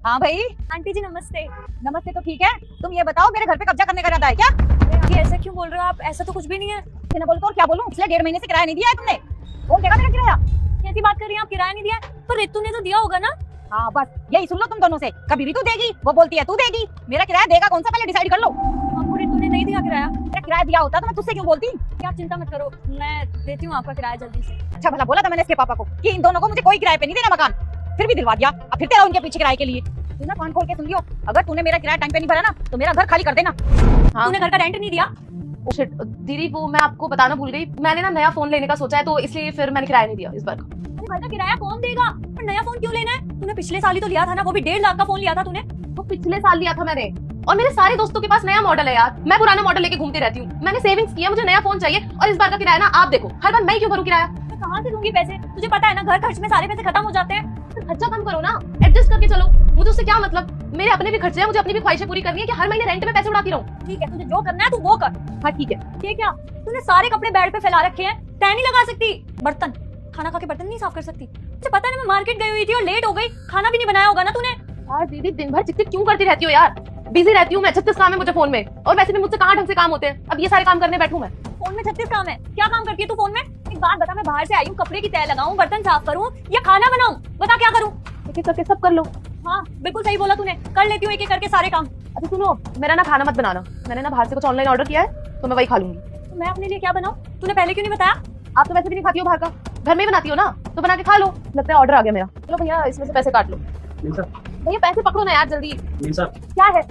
हाँ भाई। आंटी जी नमस्ते। नमस्ते तो ठीक है, तुम ये बताओ मेरे घर पे कब्जा करने का इरादा है क्या? अरे ये ऐसा क्यों बोल रहे हो आप? ऐसा तो कुछ भी नहीं है। मैं बोलूं तो और क्या बोलूं? पिछले 1.5 महीने से किराया नहीं दिया है तुमने। कौन देगा मेरा किराया? कैसी बात कर रही हैं आप? किराया नहीं दिया है? पर रितु ने तो दिया होगा ना। हाँ बस यही सुन लो तुम दोनों से, कभी भी तू देगी, वो बोलती है तू देगी। मेरा किराया देगा कौन सा पहले डिसाइड कर लो। आपको रितु ने नहीं दिया किराया? मेरा किराया दिया होता तो मैं तुझसे क्यों बोलती? क्या आप चिंता मत करो, मैं देती हूँ आपका किराया जल्दी से। अच्छा भला बोला था मैंने इसके पापा को कि इन दोनों को मुझे कोई किराए पे नहीं देना मकान, फिर भी दिलवा दिया। अब फिर तेरा उनके पीछे किराए के लिए। तू ना कान खोल के सुन लियो, अगर तूने मेरा किराया टाइम पे नहीं भरा ना तो मेरा घर खाली कर देना। तूने घर का रेंट नहीं दिया? शिट दीदी, वो मैं आपको बताना भूल गई। मैंने ना नया फोन लेने का सोचा है, तो इसलिए फिर मैंने किराया नहीं दिया इस बार का। अरे घर का किराया कौन देगा? पर नया फोन क्यों लेना है? तूने पिछले साल ही तो लिया था ना, वो भी 1.5 लाख का फोन लिया था तूने। वो पिछले साल लिया था मैंने, और मेरे सारे दोस्तों के पास नया मॉडल है यार। मैं पुराना मॉडल लेके घूमती रहती हूँ। मैंने सेविंग्स किया, मुझे नया फोन चाहिए, और इस बार का किराया ना आप देखो, हर बार मैं क्यों भरूं किराया? मैं कहाँ से दूंगी पैसे? तुझे पता है ना घर खर्च में सारे पैसे खत्म हो जाते हैं। खर्चा कम करो ना, एडजस्ट करके चलो। मुझे उससे क्या मतलब? मेरे अपने भी खर्चे हैं, मुझे अपनी भी ख्वाहिशें पूरी करनी है कि हर महीने रेंट में पैसे उड़ाती रहूं। ठीक है, तुझे जो करना है तू वो कर। हाँ ठीक है। ये क्या? तूने सारे कपड़े बेड पे फैला रखे हैं, तय नहीं लगा सकती? बर्तन, खाना खा के बर्तन नहीं साफ कर सकती? तुझे पता है ना मैं मार्केट गई हुई थी और लेट हो गई, खाना भी नहीं बनाया होगा ना तूने। यार दीदी, दिन भर चिक क्यों करती रहती हो यार? बिजी रहती हूँ मैं, 36 काम है मुझे फोन में, और वैसे भी मुझसे कहाँ ढंग से काम होते हैं। अब ये सारे काम करने बैठूं मैं? फोन में 36 काम है? क्या काम करती है तू फोन में? एक बात बता, मैं बाहर से आई हूँ, कपड़े की तय लगाऊं, बर्तन साफ करूं या खाना बनाऊं? बता क्या करूं? एक एक करके सब कर लो। हाँ बिल्कुल सही बोला तूने, कर लेती हूँ एक एक करके सारे काम। अच्छा सुनो, मेरा ना खाना मत बनाना, मैंने ना बाहर से कुछ ऑनलाइन ऑर्डर किया है, तो मैं वही खा लूंगी। तो मैं अपने लिए क्या बनाऊं? तूने पहले क्यों नहीं बताया? आप तो वैसे भी नहीं खाती हो बाहर का, घर में ही बनाती हो ना, तो बना के खा लो। लगता है ऑर्डर आ गया मेरा। चलो भैया, इसमें से पैसे काट लो। भैया पैसे पकड़ो ना यार जल्दी। क्या है?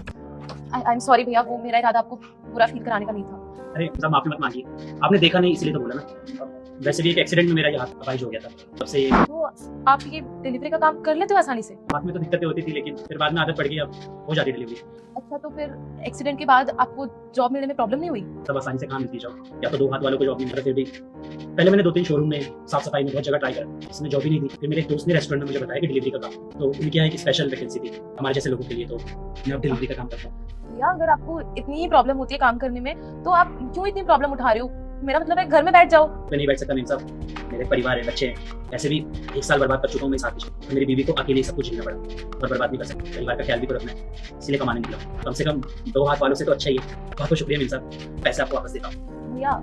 आई एम सॉरी भैया, वो मेरा इरादा आपको पूरा फील कराने का नहीं था। अरे सब माफी मत मांगिए, आपने देखा नहीं इसलिए तो बोला ना। वैसे भी एक एक्सीडेंट में मेरा ये हाथ अपाहिज हो गया था, तब से तो आप ये डिलीवरी का काम कर लेते हो आसानी से? हाथ में तो दिक्कतें होती थी, लेकिन फिर बाद में आदत पड़ गई, अब हो जाती डिलीवरी। अच्छा, तो फिर एक्सीडेंट के बाद आपको जॉब मिलने में प्रॉब्लम नहीं हुई? तब आसानी से कहाँ मिलती जॉब, या तो 2 हाथ वालों को जॉब नहीं मिलता। फिर भी पहले मैंने 2-3 शोरूम में साफ सफाई में बहुत जगह ट्राई करा, इसमें जॉब ही नहीं थी। फिर मेरे एक दोस्त ने रेस्टोरेंट में मुझे बताया कि डिलीवरी का काम, तो उनकी क्या है कि स्पेशल वैकेंसी थी हमारे जैसे लोगों के लिए, तो मैं अब डिलीवरी का काम करता हूँ। भैया अगर आपको इतनी ही प्रॉब्लम होती है काम करने में, तो आप क्यों इतनी प्रॉब्लम उठा रहे हो? मेरा मतलब है घर में बैठ जाओ। मैं नहीं बैठ सकता मेम साहब, मेरे परिवार है, बच्चे हैं। ऐसे भी 1 साल बर्बाद कर चुका हूँ मैं साथ में, तो मेरी बीवी को अकेले सब कुछ झेलना पड़ा, और बर्बाद नहीं कर सकता। परिवार का ख्याल भी तो रखना है, इसलिए कमाने निकला। कम से कम 2 हाथ वालों से तो अच्छा ही है। बहुत बहुत शुक्रिया मेम साहब, पैसे आपको वापस देता हूँ। भैया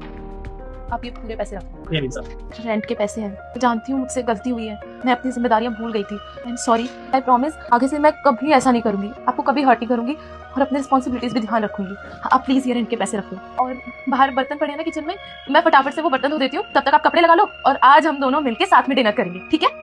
आप ये पूरे पैसे रखो। शुक्रिया मेम साहब। रेंट के पैसे हैं, मैं जानती हूँ मुझसे गलती हुई है, मैं अपनी जिम्मेदारियां भूल गई थी। I am sorry, I promise आगे से मैं कभी ऐसा नहीं करूंगी, आपको कभी हर्ट नहीं करूंगी, और अपनी रिस्पॉन्सिबिलिटीज भी ध्यान रखूंगी। आप प्लीज ये रेंट के पैसे रख लो। और बाहर बर्तन पड़े हैं ना किचन में, मैं फटाफट से वो बर्तन धो देती हूँ, तब तक आप कपड़े लगा लो, और आज हम दोनों मिलकर साथ में डिनर करेंगे, ठीक है?